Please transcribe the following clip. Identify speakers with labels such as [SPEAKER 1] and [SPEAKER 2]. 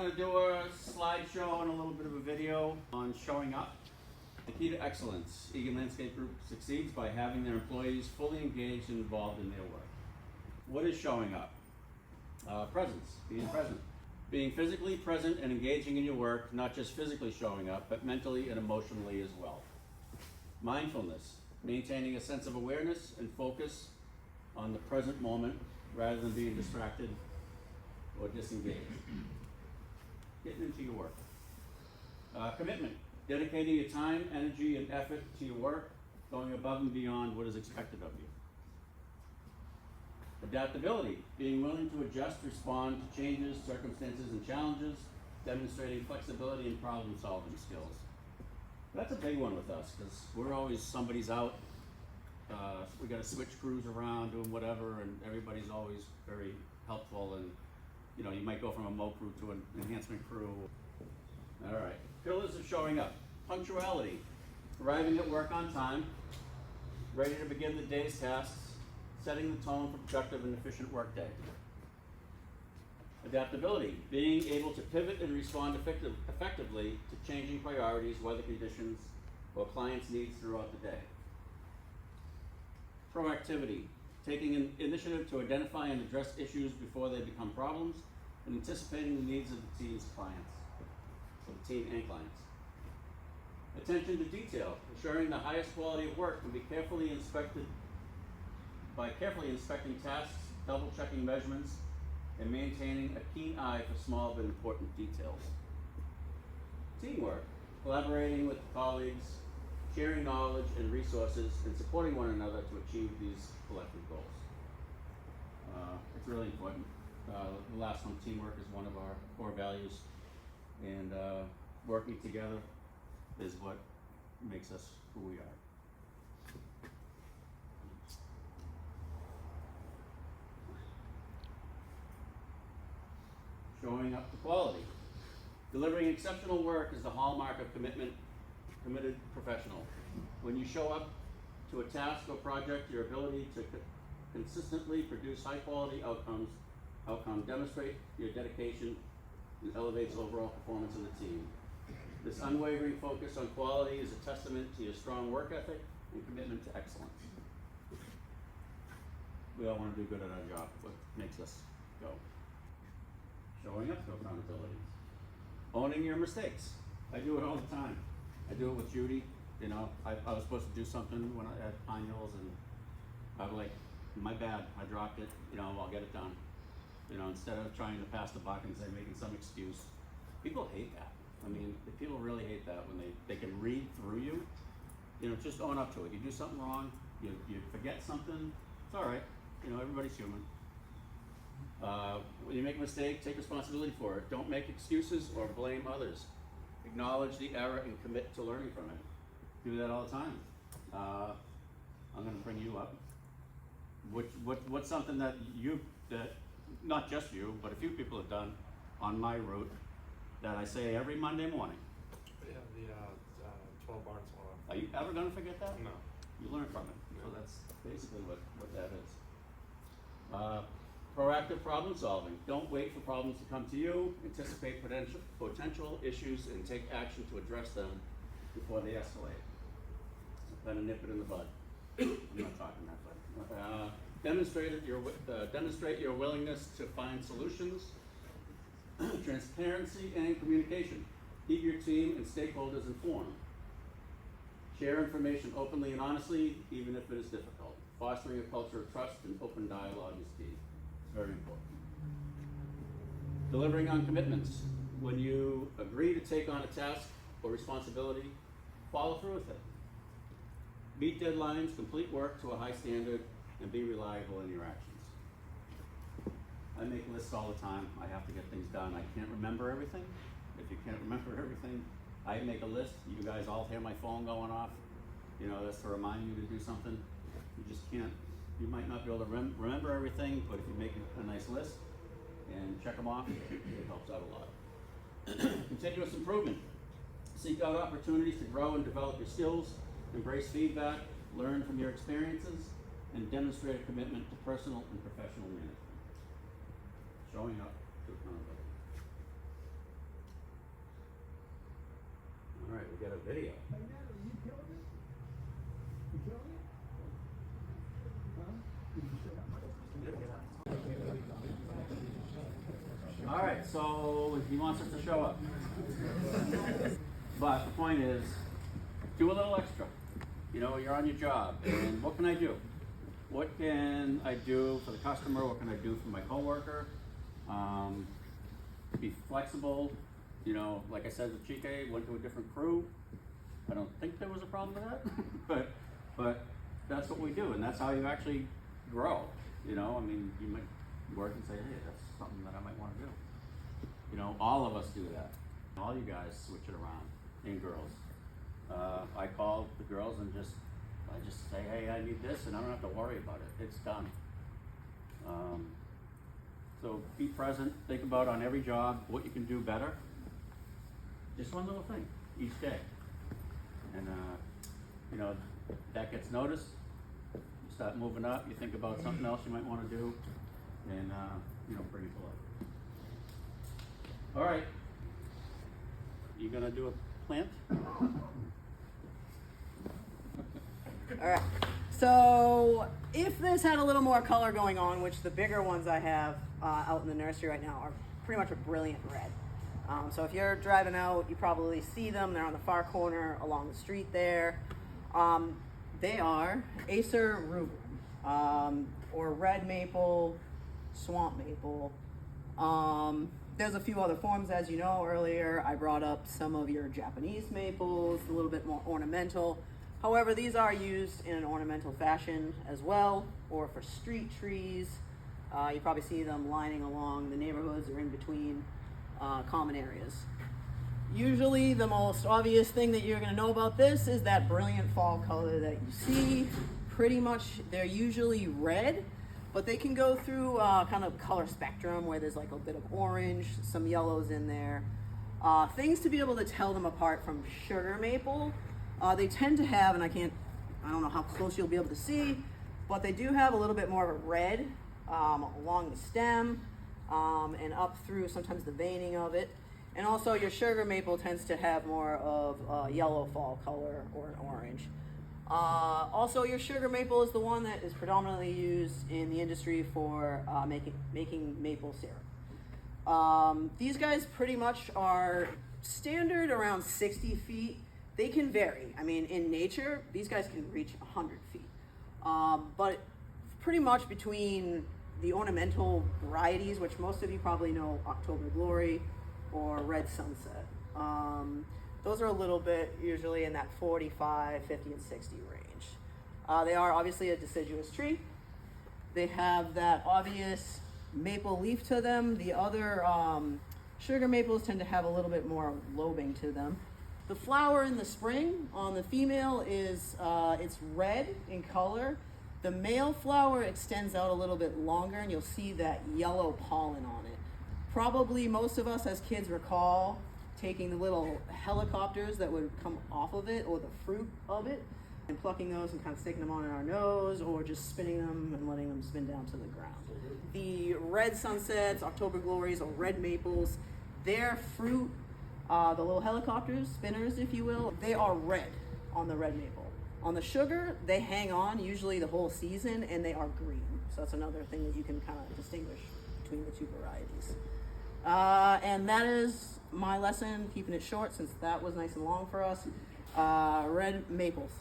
[SPEAKER 1] going to do a slideshow and a little bit of a video on showing up. The key to excellence. Egan Landscape Group succeeds by having their employees fully engaged and involved in their work. What is showing up? Presence, being present. Being physically present and engaging in your work, not just physically showing up, but mentally and emotionally as well. Mindfulness, maintaining a sense of awareness and focus on the present moment rather than being distracted or disengaged. Getting into your work. Commitment, dedicating your time, energy, and effort to your work, going above and beyond what is expected of you. Adaptability, being willing to adjust, respond to changes, circumstances, and challenges, demonstrating flexibility and problem-solving skills. That's a big one with us, because we're always, somebody's out, we gotta switch crews around, doing whatever, and everybody's always very helpful, and you know, you might go from a mow crew to an enhancement crew. All right, pillars of showing up. Punctuality, arriving at work on time, ready to begin the day's tasks, setting the tone for productive and efficient workday. Adaptability, being able to pivot and respond effectively to changing priorities, weather conditions, or clients' needs throughout the day. Proactivity, taking an initiative to identify and address issues before they become problems, and anticipating the needs of the team's clients, so the team and clients. Attention to detail, ensuring the highest quality of work can be carefully inspected by carefully inspecting tasks, double checking measurements, and maintaining a keen eye for small but important details. Teamwork, collaborating with colleagues, sharing knowledge and resources, and supporting one another to achieve these collective goals. It's really important. The last one, teamwork, is one of our core values, and working together is what makes us who we are. Showing up to quality. Delivering exceptional work is the hallmark of committed professional. When you show up to a task or project, your ability to consistently produce high quality outcome demonstrate your dedication and elevates overall performance of the team. This unwavering focus on quality is a testament to your strong work ethic and commitment to excellence. We all want to do good at our job. What makes us go? Showing up to accountability. Owning your mistakes. I do it all the time. I do it with Judy. You know, I was supposed to do something when at Pine Hills, and I was like, my bad, I dropped it, you know, I'll get it done. You know, instead of trying to pass the buck and say, making some excuse. People hate that. I mean, people really hate that when they can read through you. You know, just own up to it. You do something wrong, you forget something, it's all right. You know, everybody's human. When you make a mistake, take responsibility for it. Don't make excuses or blame others. Acknowledge the error and commit to learning from it. Do that all the time. I'm going to bring you up. What's something that not just you, but a few people have done on my route that I say every Monday morning?
[SPEAKER 2] Yeah, the 12 barns one.
[SPEAKER 1] Are you ever going to forget that?
[SPEAKER 2] No.
[SPEAKER 1] You learn from it.
[SPEAKER 2] Yeah.
[SPEAKER 1] So that's basically what that is. Proactive problem solving. Don't wait for problems to come to you. Anticipate potential issues and take action to address them before they escalate. Then nip it in the bud. I'm not talking that, but demonstrate your willingness to find solutions. Transparency and communication. Keep your team and stakeholders informed. Share information openly and honestly, even if it is difficult. Fostering a culture of trust and open dialogue is key. It's very important. Delivering on commitments. When you agree to take on a task or responsibility, follow through with it. Meet deadlines, complete work to a high standard, and be reliable in your actions. I make lists all the time. I have to get things done. I can't remember everything. If you can't remember everything, I make a list. You guys all hear my phone going off. You know, that's to remind you to do something. You just can't, you might not be able to remember everything, but if you make a nice list and check them off, it helps out a lot. Continuous improvement. Seek out opportunities to grow and develop your skills, embrace feedback, learn from your experiences, and demonstrate a commitment to personal and professional management. Showing up to accountability. get a video. All right, so he wants us to show up. But the point is, do a little extra. You know, you're on your job, and what can I do? What can I do for the customer? What can I do for my coworker? Be flexible. You know, like I said with Chike, went to a different crew. I don't think there was a problem with that, but that's what we do, and that's how you actually grow. You know, I mean, you might work and say, hey, that's something that I might want to do. You know, all of us do that. All you guys switch it around, and girls. I call the girls and I just say, hey, I need this, and I don't have to worry about it. It's done. So be present. Think about on every job what you can do better. Just one little thing each day, and you know, that gets noticed. You start moving up. You think about something else you might want to do, and you know, bring it to life. All right, you gonna do a plant?
[SPEAKER 3] All right, so if this had a little more color going on, which the bigger ones I have out in the nursery right now are pretty much a brilliant red. So if you're driving out, you probably see them. They're on the far corner along the street there. They are Acer rubrum, or red maple, swamp maple. There's a few other forms, as you know. Earlier I brought up some of your Japanese maples, a little bit more ornamental. However, these are used in an ornamental fashion as well, or for street trees. You probably see them lining along the neighborhoods or in between common areas. Usually the most obvious thing that you're going to know about this is that brilliant fall color that you see. Pretty much they're usually red, but they can go through kind of color spectrum where there's like a bit of orange, some yellows in there. Things to be able to tell them apart from sugar maple. They tend to have, and I don't know how close you'll be able to see, but they do have a little bit more of a red along the stem and up through sometimes the veining of it. And also your sugar maple tends to have more of a yellow fall color or an orange. Also your sugar maple is the one that is predominantly used in the industry for making maple syrup. These guys pretty much are standard around 60 feet. They can vary. I mean, in nature, these guys can reach 100 feet. But pretty much between the ornamental varieties, which most of you probably know, October Glory or Red Sunset. Those are a little bit usually in that 45, 50, and 60 range. They are obviously a deciduous tree. They have that obvious maple leaf to them. The other sugar maples tend to have a little bit more lobing to them. The flower in the spring on the female is it's red in color. The male flower extends out a little bit longer, and you'll see that yellow pollen on it. Probably most of us as kids recall taking the little helicopters that would come off of it, or the fruit of it, and plucking those and kind of sticking them on in our nose, or just spinning them and letting them spin down to the ground. The red sunsets, October glories, or red maples, their fruit, the little helicopters, spinners if you will, they are red on the red maple. On the sugar, they hang on usually the whole season, and they are green. So that's another thing that you can kind of distinguish between the two varieties. And that is my lesson, keeping it short since that was nice and long for us. Red maples.